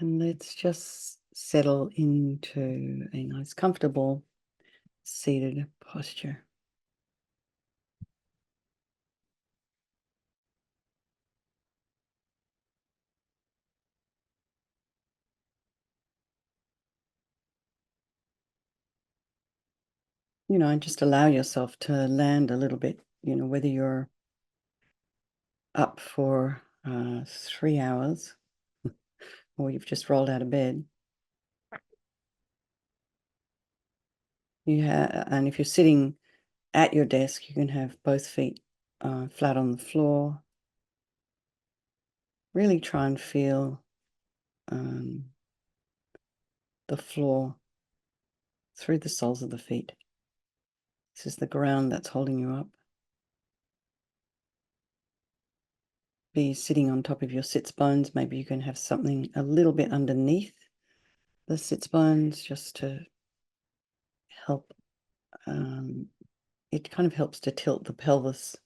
And let's just settle into a nice, comfortable, seated posture. And just allow yourself to land a little bit, whether you're up for 3 hours or you've just rolled out of bed. And if you're sitting at your desk, you can have both feet flat on the floor. Really try and feel the floor through the soles of the feet. This is the ground that's holding you up. Be sitting on top of your sits bones. Maybe you can have something a little bit underneath the sits bones just to help. It kind of helps to tilt the pelvis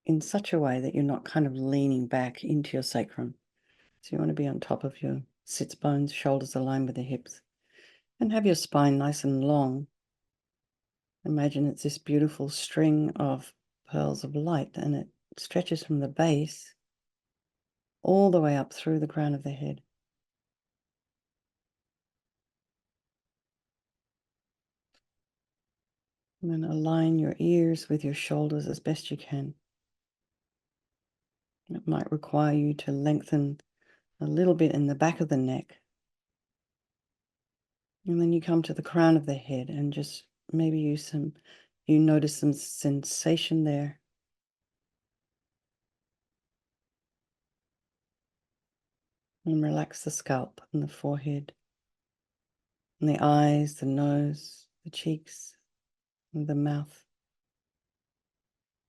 in such a way that you're not kind of leaning back into your sacrum. So you want to be on top of your sits bones, shoulders aligned with the hips, and have your spine nice and long. Imagine it's this beautiful string of pearls of light, and it stretches from the base all the way up through the crown of the head. And then align your ears with your shoulders as best you can. It might require you to lengthen a little bit in the back of the neck. And then you come to the crown of the head and just maybe you notice some sensation there. And relax the scalp and the forehead and the eyes, the nose, the cheeks, and the mouth,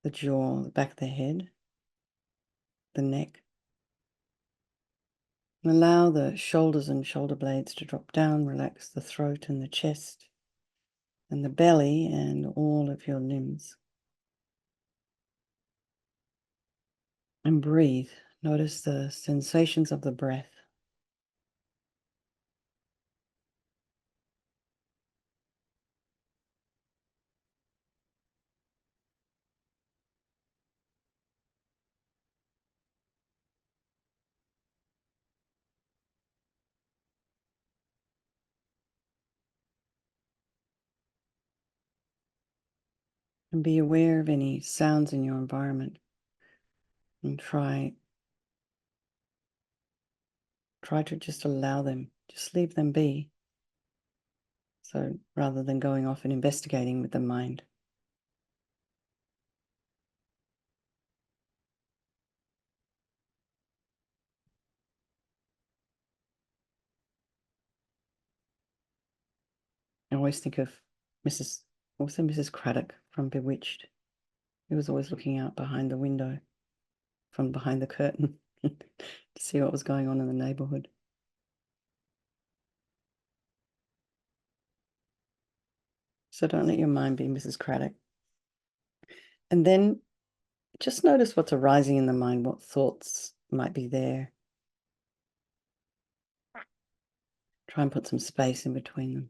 the jaw, the back of the head, the neck. And allow the shoulders and shoulder blades to drop down. Relax the throat and the chest and the belly and all of your limbs. And breathe. Notice the sensations of the breath. And be aware of any sounds in your environment. And try to just allow them. Just leave them be. So rather than going off and investigating with the mind. I always think of Mrs. Craddock from Bewitched. He was always looking out behind the window, from behind the curtain, to see what was going on in the neighborhood. So don't let your mind be Mrs. Craddock. And then just notice what's arising in the mind, what thoughts might be there. Try and put some space in between them.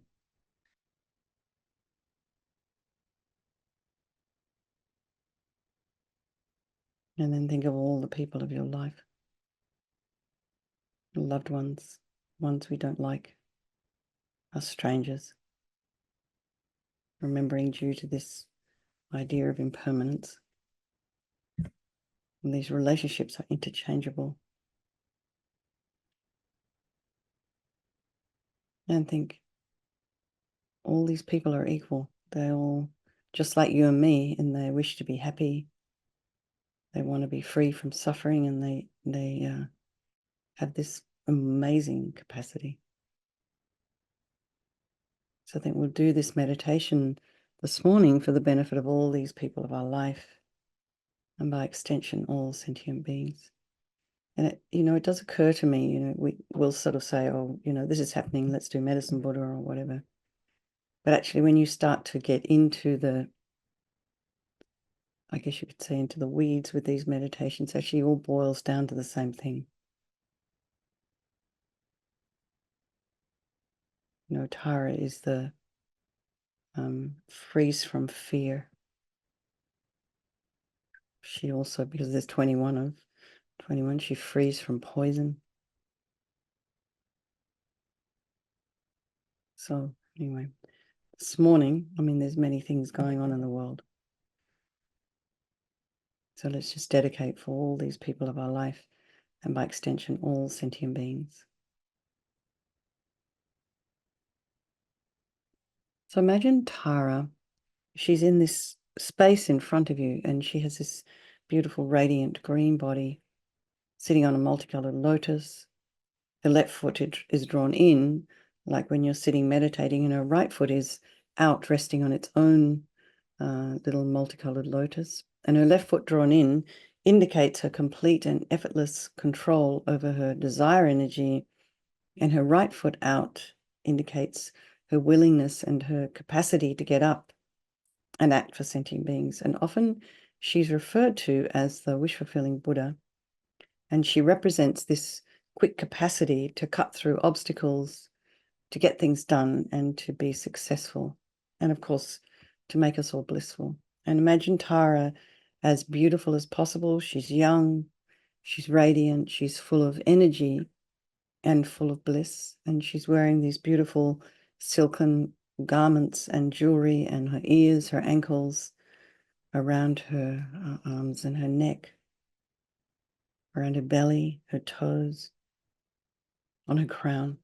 And then think of all the people of your life, your loved ones, ones we don't like, are strangers. Remembering due to this idea of impermanence. And these relationships are interchangeable. And think all these people are equal. They're all just like you and me, and they wish to be happy. They want to be free from suffering, and they have this amazing capacity. So I think we'll do this meditation this morning for the benefit of all these people of our life, and by extension, all sentient beings. And it does occur to me, we will sort of say, oh, this is happening, let's do medicine Buddha or whatever. But actually, when you start to get into I guess you could say into the weeds with these meditations, actually all boils down to the same thing. TARE is the freeze from fear. She also, because there's 21, she frees from poison. So anyway, this morning, there's many things going on in the world. So let's just dedicate for all these people of our life, and by extension, all sentient beings. So imagine Tara. She's in this space in front of you, and she has this beautiful, radiant green body sitting on a multicolored lotus. Her left foot is drawn in, like when you're sitting meditating, and her right foot is out, resting on its own little multicolored lotus. And her left foot drawn in indicates her complete and effortless control over her desire energy, and her right foot out indicates her willingness and her capacity to get up and act for sentient beings. And often she's referred to as the wish-fulfilling Buddha, and she represents this quick capacity to cut through obstacles, to get things done, and to be successful, and of course, to make us all blissful. And imagine Tara as beautiful as possible. She's young, she's radiant, she's full of energy and full of bliss, and she's wearing these beautiful silken garments and jewelry, and her ears, her ankles, around her arms and her neck, around her belly, her toes, on her crown.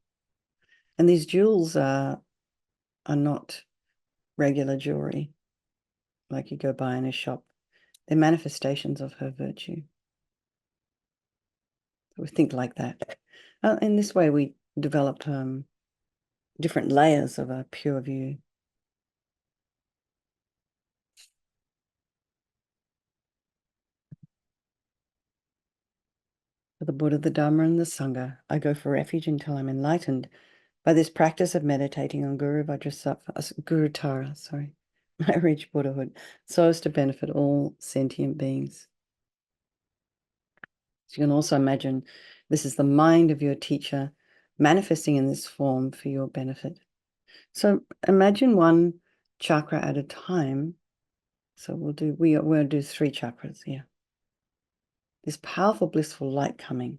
And these jewels are not regular jewelry like you go buy in a shop. They're manifestations of her virtue. So we think like that. In this way, we develop different layers of a pure view. For the Buddha, the Dharma, and the Sangha, I go for refuge until I'm enlightened by this practice of meditating on Guru Tara, I reach Buddhahood, so as to benefit all sentient beings. So you can also imagine this is the mind of your teacher manifesting in this form for your benefit. So imagine one chakra at a time. So we'll do 3 chakras here. This powerful, blissful light coming.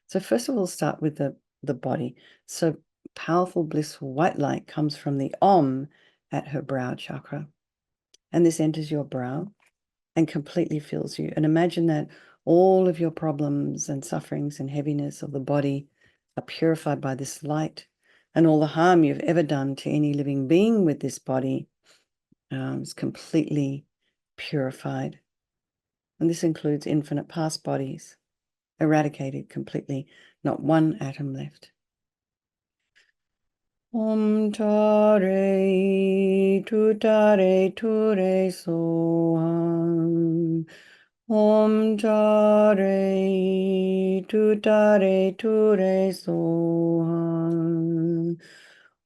So first of all, start with the body. So powerful, blissful white light comes from the Om at her brow chakra. And this enters your brow and completely fills you. And imagine that all of your problems and sufferings and heaviness of the body are purified by this light, and all the harm you've ever done to any living being with this body is completely purified. And this includes infinite past bodies, eradicated completely, not one atom left. Om TARE, TUTTARE, TURE SOHA. Om TARE, TUTTARE, TURE SOHA.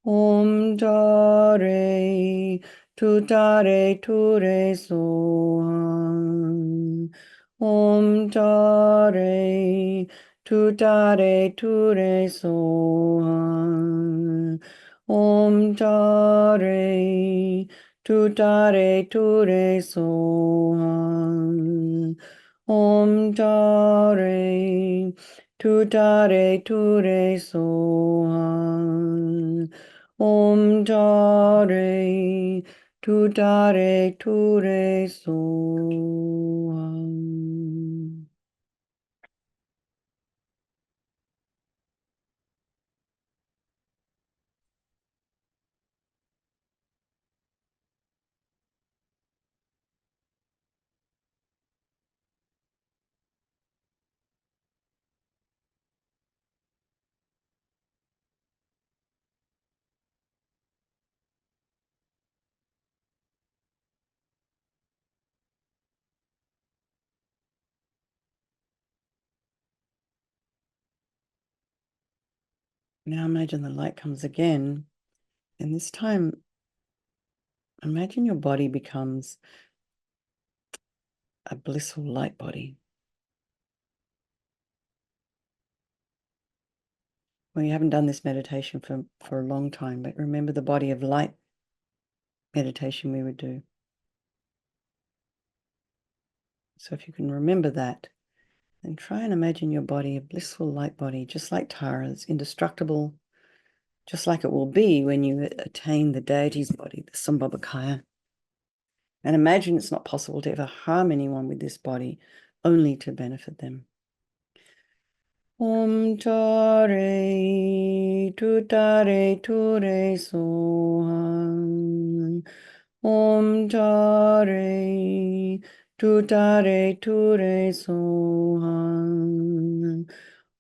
Om TARE, TUTTARE, TURE SOHA. Om TARE, TUTTARE, TURE SOHA. Om TARE, TUTTARE, TURE SOHA. Om TARE, TUTTARE, TURE SOHA. Om TARE, TUTTARE, TURE SOHA. Now imagine the light comes again, and this time imagine your body becomes a blissful light body Well, you haven't done this meditation for a long time, but remember the body of light meditation we would do. So if you can remember that, then try and imagine your body, a blissful light body, just like Tara, it's indestructible, just like it will be when you attain the deity's body, the Sambhogakaya. And imagine it's not possible to ever harm anyone with this body, only to benefit them. Om TARE, TUTTARE, TURE, SOHA. Om TARE, TUTTARE, TURE, SOHA.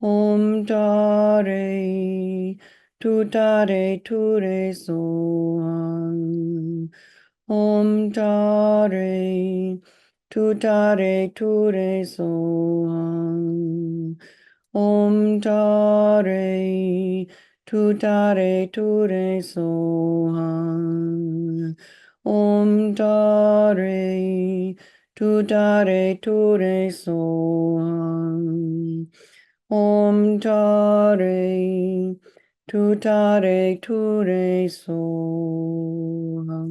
Om TARE, TUTTARE, TURE, SOHA. Om TARE, TUTTARE, TURE, SOHA. Om TARE, TUTTARE, TURE, SOHA. Om TARE, TUTTARE, TURE, SOHA. Om TARE, TUTTARE, TURE, SOHA.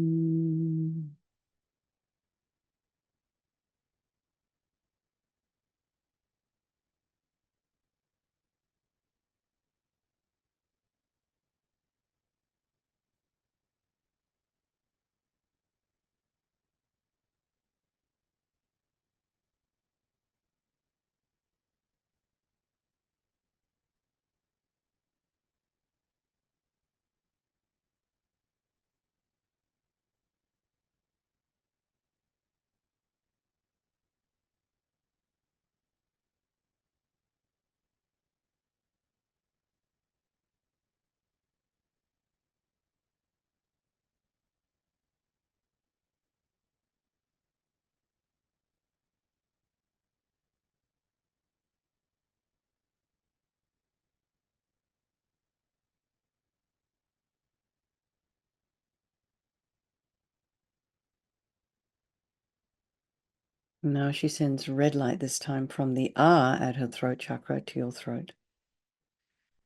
Now she sends red light, this time from the R at her throat chakra to your throat.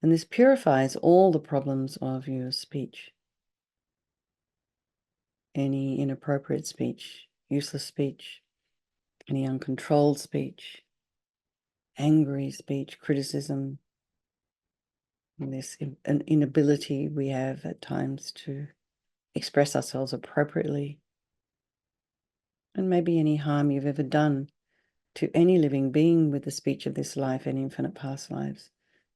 And this purifies all the problems of your speech. Any inappropriate speech, useless speech, any uncontrolled speech, angry speech, criticism, and this an inability we have at times to express ourselves appropriately, and maybe any harm you've ever done to any living being with the speech of this life and infinite past lives.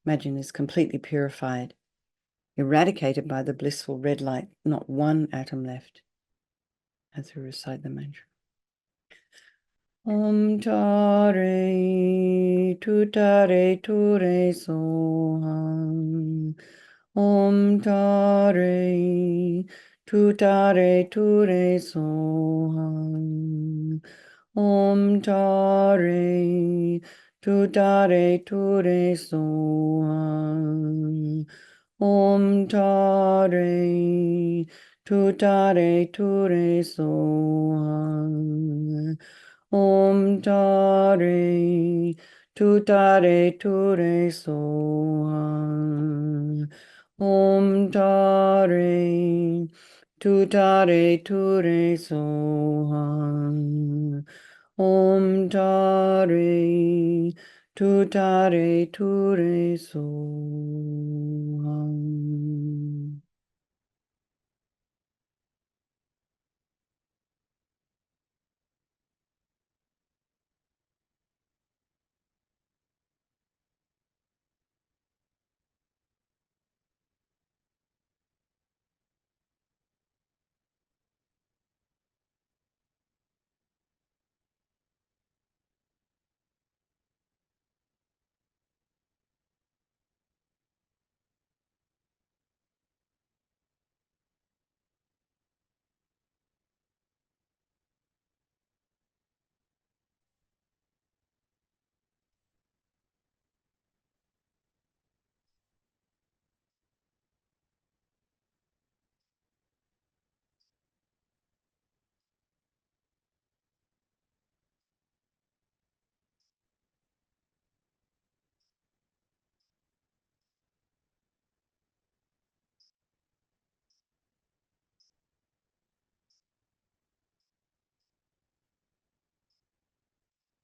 Imagine is completely purified, eradicated by the blissful red light, not one atom left, as we recite the mantra. Om TARE, TUTTARE, TURE, SOHA. Om TARE, TUTTARE, TURE, SOHA. Om TARE, TUTTARE, TURE, SOHA. Om TARE, TUTTARE, TURE, SOHA. Om TARE, TUTTARE, TURE, SOHA. Om TARE, TUTTARE, TURE, SOHA. Om TARE, TUTTARE, TURE, SOHA.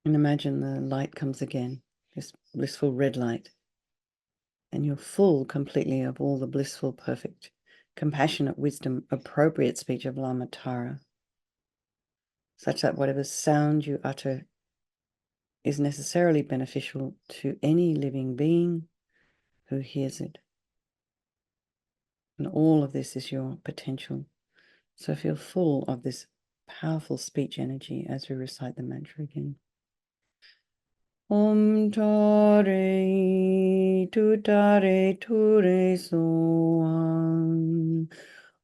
And imagine the light comes again, this blissful red light. And you're full completely of all the blissful, perfect, compassionate wisdom, appropriate speech of Lama Tara, such that whatever sound you utter is necessarily beneficial to any living being who hears it. And all of this is your potential. So feel full of this powerful speech energy as we recite the mantra again. Om Tare Tuttare Ture Soham.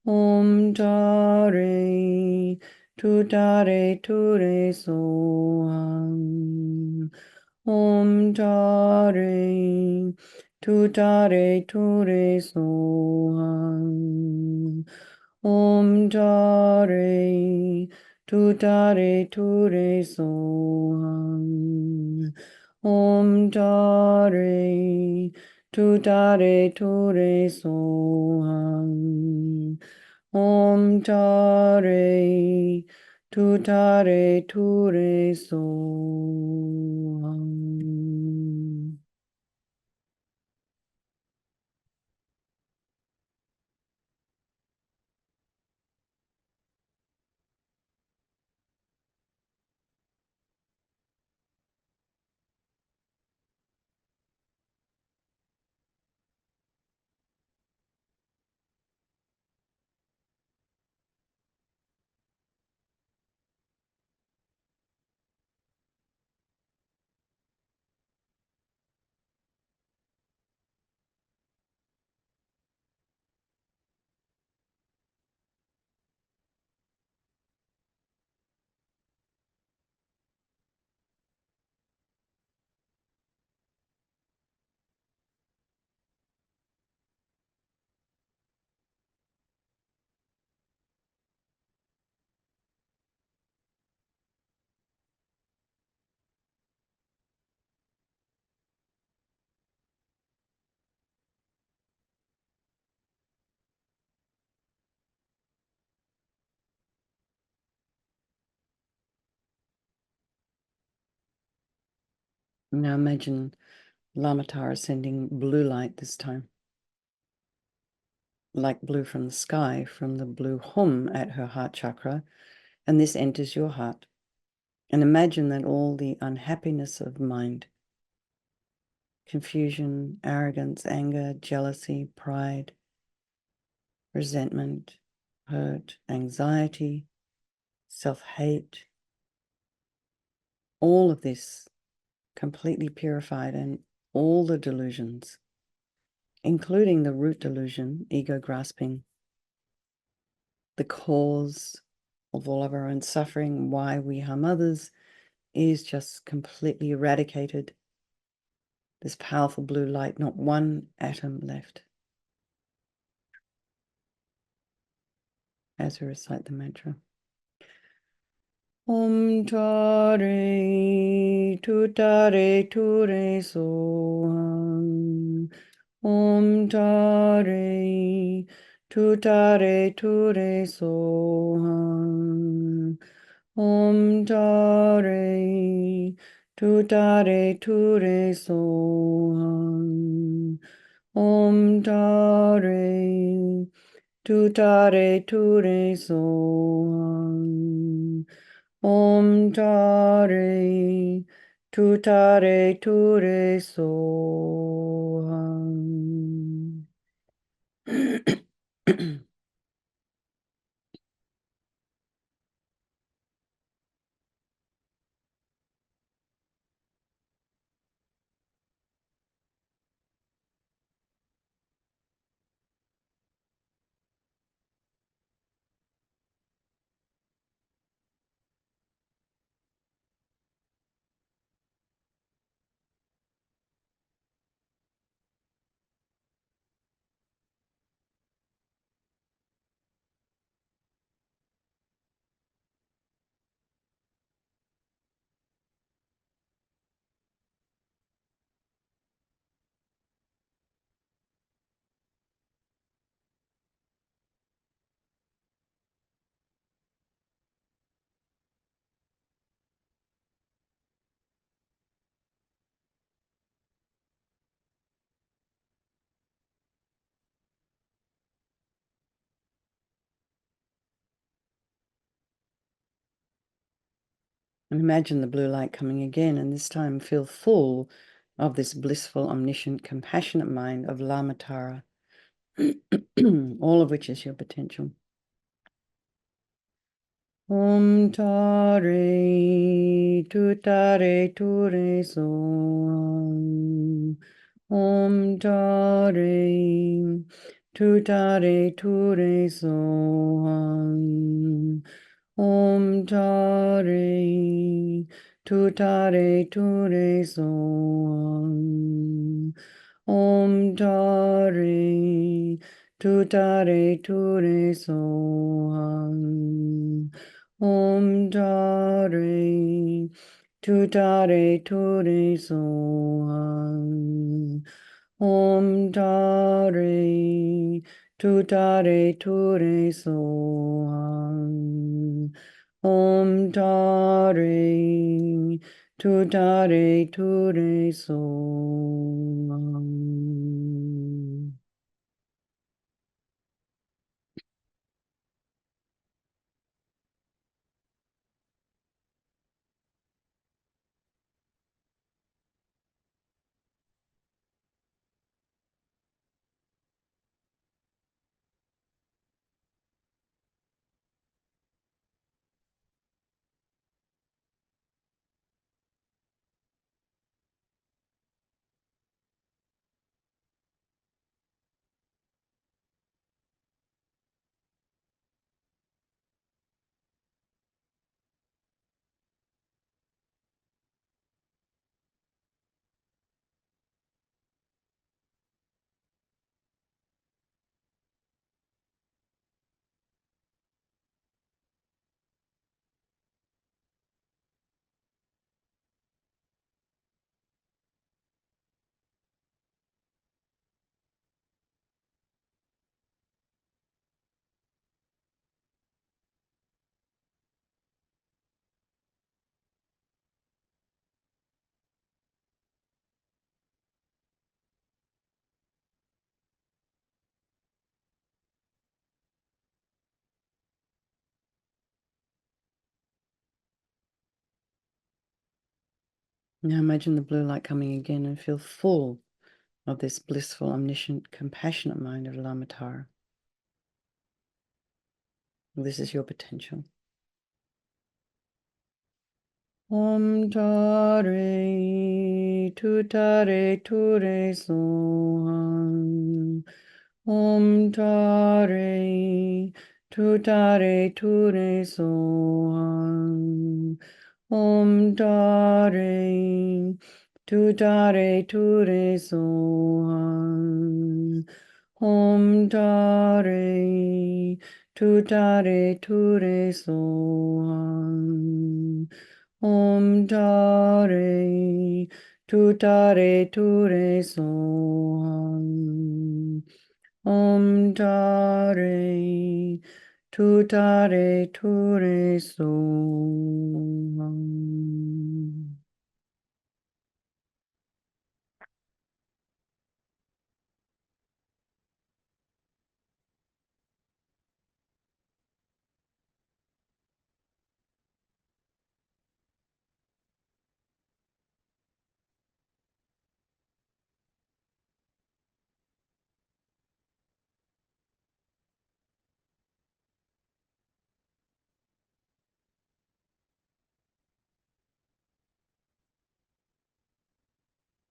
Om Tare Tuttare Ture Soham. Om Tare Tuttare Ture Soham. Om Tare Tuttare Ture Soham. Om Tare Tuttare Ture Soham. Om Tare Tuttare Ture Soham. Now imagine Lama Tara sending blue light this time, like blue from the sky, from the blue hum at her heart chakra, and this enters your heart. And imagine that all the unhappiness of mind, confusion, arrogance, anger, jealousy, pride, resentment, hurt, anxiety, self-hate, all of this completely purified, and all the delusions, including the root delusion, ego grasping, the cause of all of our own suffering, why we harm others, is just completely eradicated. This powerful blue light, not one atom left. As we recite the mantra. Om Tare Tuttare Ture Soham. Om Tare Tuttare Ture Soham. Om Tare Tuttare Ture Soham. Om Tare Tuttare Ture Soham. Om Tare Tuttare Ture Soham. And imagine the blue light coming again, and this time feel full of this blissful, omniscient, compassionate mind of Lama Tara, all of which is your potential. Om Tare Tuttare Ture Soham. Om Tare Tuttare Ture Soham. Om Tare Tuttare Ture Soham. Om Tare Tuttare Ture Soham. Om Tare Tuttare Ture Soham. Om Tare Tuttare Ture Soham. Om Tare Tuttare Ture Soham. Now imagine the blue light coming again and feel full of this blissful, omniscient, compassionate mind of Lama Tara. This is your potential. Om Tare Tuttare Ture Soham. Om Tare Tuttare Ture Soham. Om Tare Tuttare Ture Soham. Om Tare Tuttare Ture Soham. Om Tare Tuttare Ture Soham. Om Tare Tuttare Ture Soham.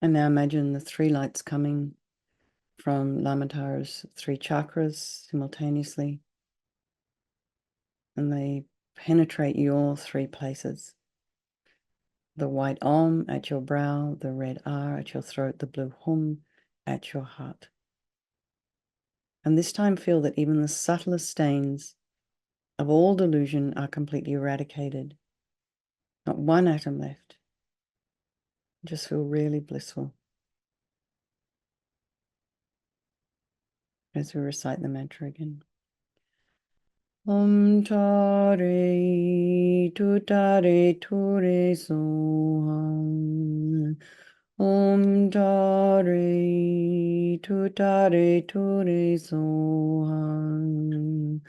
And now imagine the three lights coming from Lama Tara's three chakras simultaneously, and they penetrate your three places. The white Om at your brow, the red R at your throat, the blue Hum at your heart. And this time feel that even the subtlest stains of all delusion are completely eradicated. Not one atom left. Just feel really blissful as we recite the mantra again. Om Tare Tuttare Ture Soham. Om Tare Tuttare Ture Soham.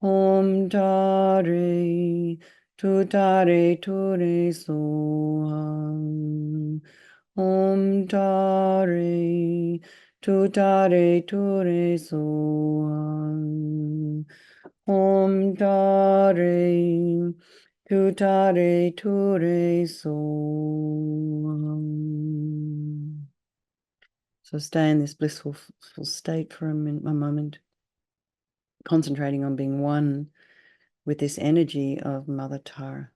Om Tare TUTTARE TURE SOHA. Om TARE, TUTTARE TURE SOHA. Om TARE, TUTTARE TURE SOHA. So stay in this blissful state for a moment, concentrating on being one with this energy of Mother Tara.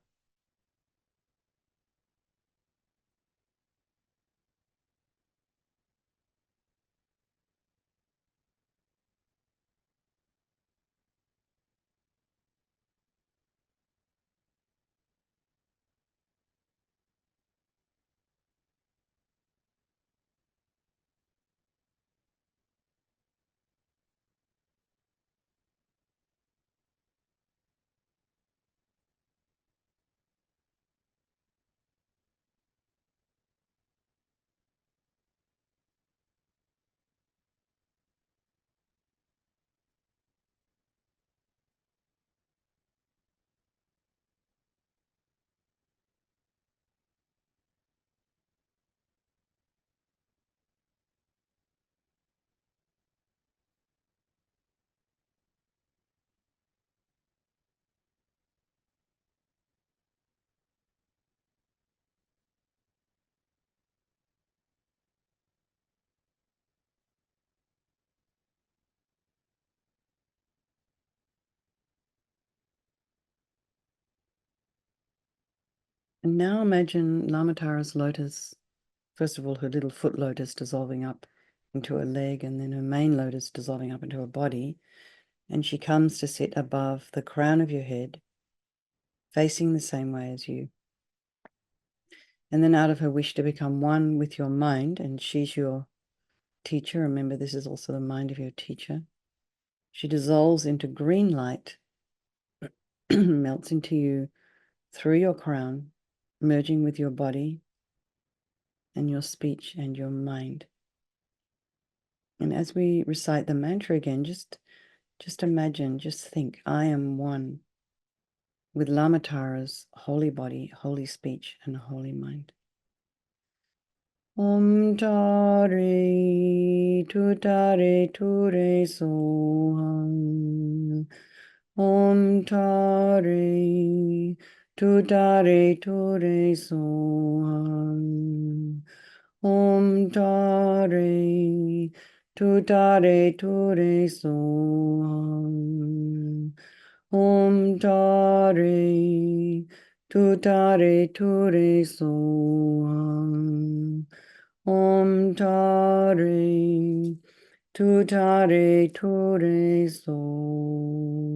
And now imagine Lama Tara's lotus, first of all, her little foot lotus dissolving up into her leg, and then her main lotus dissolving up into her body. And she comes to sit above the crown of your head, facing the same way as you. And then out of her wish to become one with your mind, and she's your teacher, remember this is also the mind of your teacher, she dissolves into green light, melts into you through your crown, merging with your body and your speech and your mind. And as we recite the mantra again, just imagine, just think, I am one with Lama Tara's holy body, holy speech, and holy mind. Om TARE, TUTTARE TURE SOHA. Om TARE, TUTTARE TURE SOHA. Om TARE, TUTTARE TURE SOHA. Om TARE, TUTTARE TURE SOHA. Om TARE, TUTTARE TURE SOHA.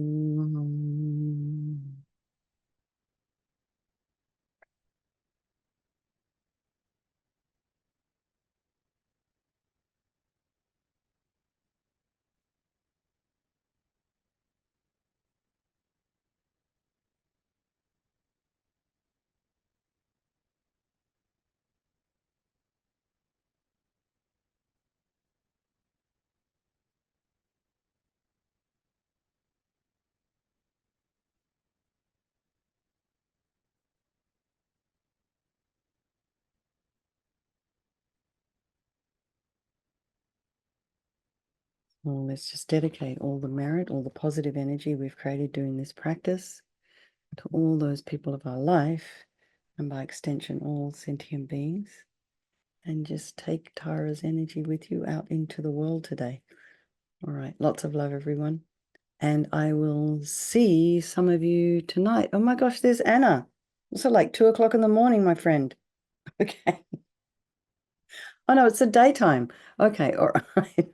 Well, let's just dedicate all the merit, all the positive energy we've created doing this practice to all those people of our life, and by extension, all sentient beings. And just take Tara's energy with you out into the world today. All right, lots of love, everyone. And I will see some of you tonight. Oh my gosh, there's Anna. It's like 2 o'clock in the morning, my friend. Okay. Oh no, it's the daytime. Okay, all right.